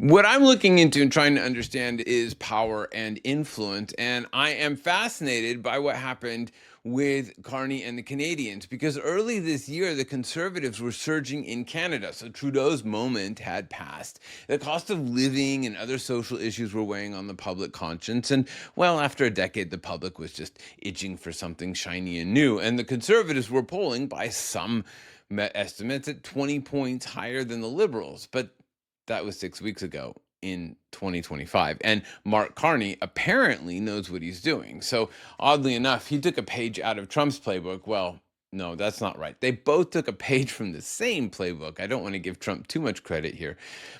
What I'm looking into and trying to understand is power and influence. And I am fascinated by what happened with Carney and the Canadians because early this year, the Conservatives were surging in Canada. So Trudeau's moment had passed. The cost of living and other social issues were weighing on the public conscience. And well, after a decade, the public was just itching for something shiny and new. And the Conservatives were polling by some estimates at 20 points higher than the Liberals. But that was 6 weeks ago in 2025. And Mark Carney apparently knows what he's doing. So, oddly enough, he took a page out of Trump's playbook. Well, no, that's not right. They both took a page from the same playbook. I don't want to give Trump too much credit here.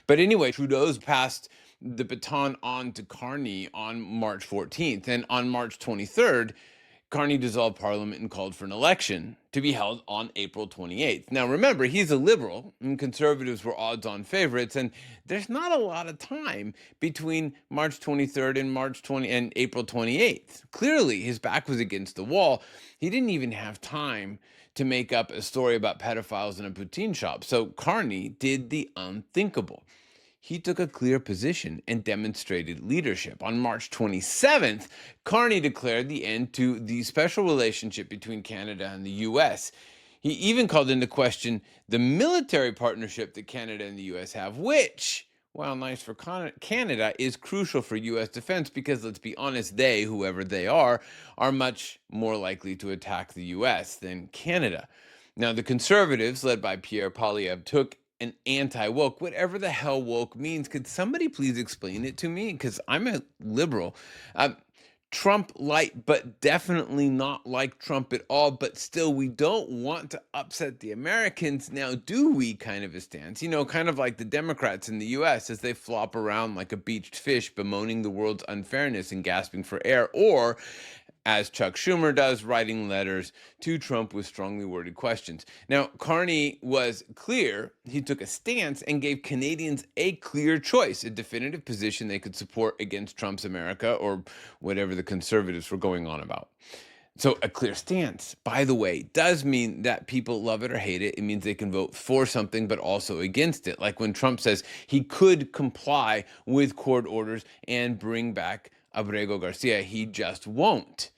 But anyway, Trudeau's passed the baton on to Carney on March 14th. And on March 23rd, Carney dissolved Parliament and called for an election to be held on April 28th. Now, remember, he's a liberal, and Conservatives were odds-on favorites, and there's not a lot of time between March 23rd and April 28th. Clearly, his back was against the wall. He didn't even have time to make up a story about pedophiles in a poutine shop. So Carney did the unthinkable. He took a clear position and demonstrated leadership. On March 27th, Carney declared the end to the special relationship between Canada and the US. He even called into question the military partnership that Canada and the US have, which, while nice for Canada, is crucial for US defense because, let's be honest, they, whoever they are much more likely to attack the US than Canada. Now, the Conservatives, led by Pierre Poilievre, took an anti-woke, whatever the hell woke means. Could somebody please explain it to me? Because I'm a liberal. Trump light, but definitely not like Trump at all. But still, we don't want to upset the Americans. Now, do we? Kind of a stance. You know, kind of like the Democrats in the US as they flop around like a beached fish, bemoaning the world's unfairness and gasping for air. Or, as Chuck Schumer does, writing letters to Trump with strongly worded questions. Now, Carney was clear. He took a stance and gave Canadians a clear choice, a definitive position they could support against Trump's America or whatever the Conservatives were going on about. So a clear stance, by the way, does mean that people love it or hate it. It means they can vote for something, but also against it. Like when Trump says he could comply with court orders and bring back Abrego Garcia, he just won't.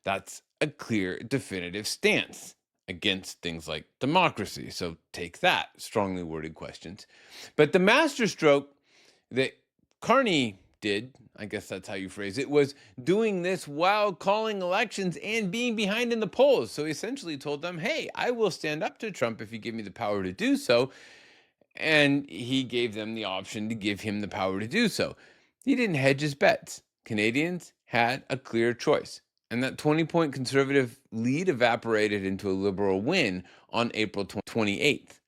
That's a clear, definitive stance against things like democracy. So take that, strongly worded questions. But the masterstroke that Carney did, I guess that's how you phrase it, was doing this while calling elections and being behind in the polls. So he essentially told them, hey, I will stand up to Trump if you give me the power to do so. And he gave them the option to give him the power to do so. He didn't hedge his bets. Canadians had a clear choice. And that 20-point conservative lead evaporated into a liberal win on April 28th.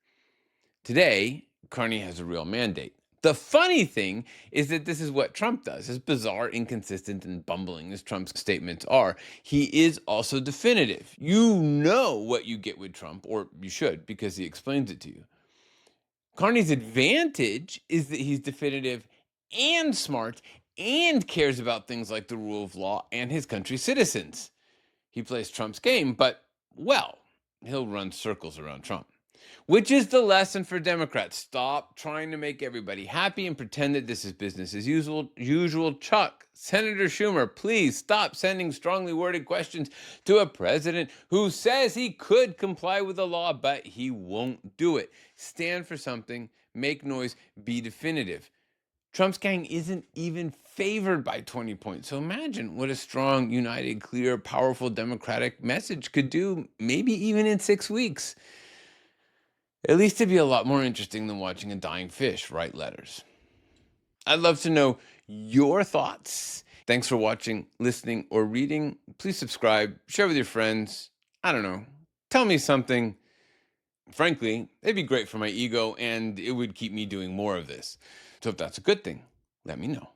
Today, Carney has a real mandate. The funny thing is that this is what Trump does. As bizarre, inconsistent, and bumbling as Trump's statements are, he is also definitive. You know what you get with Trump, or you should, because he explains it to you. Carney's advantage is that he's definitive and smart and cares about things like the rule of law and his country's citizens. He plays Trump's game, but, well, he'll run circles around Trump. Which is the lesson for Democrats. Stop trying to make everybody happy and pretend that this is business as usual. Chuck, Senator Schumer, please stop sending strongly worded questions to a president who says he could comply with the law, but he won't do it. Stand for something, make noise, be definitive. Trump's gang isn't even favored by 20 points. So imagine what a strong, united, clear, powerful Democratic message could do, maybe even in 6 weeks. At least it'd be a lot more interesting than watching a dying fish write letters. I'd love to know your thoughts. Thanks for watching, listening, or reading. Please subscribe, share with your friends. I don't know. Tell me something. Frankly, it'd be great for my ego, and it would keep me doing more of this. So if that's a good thing, let me know.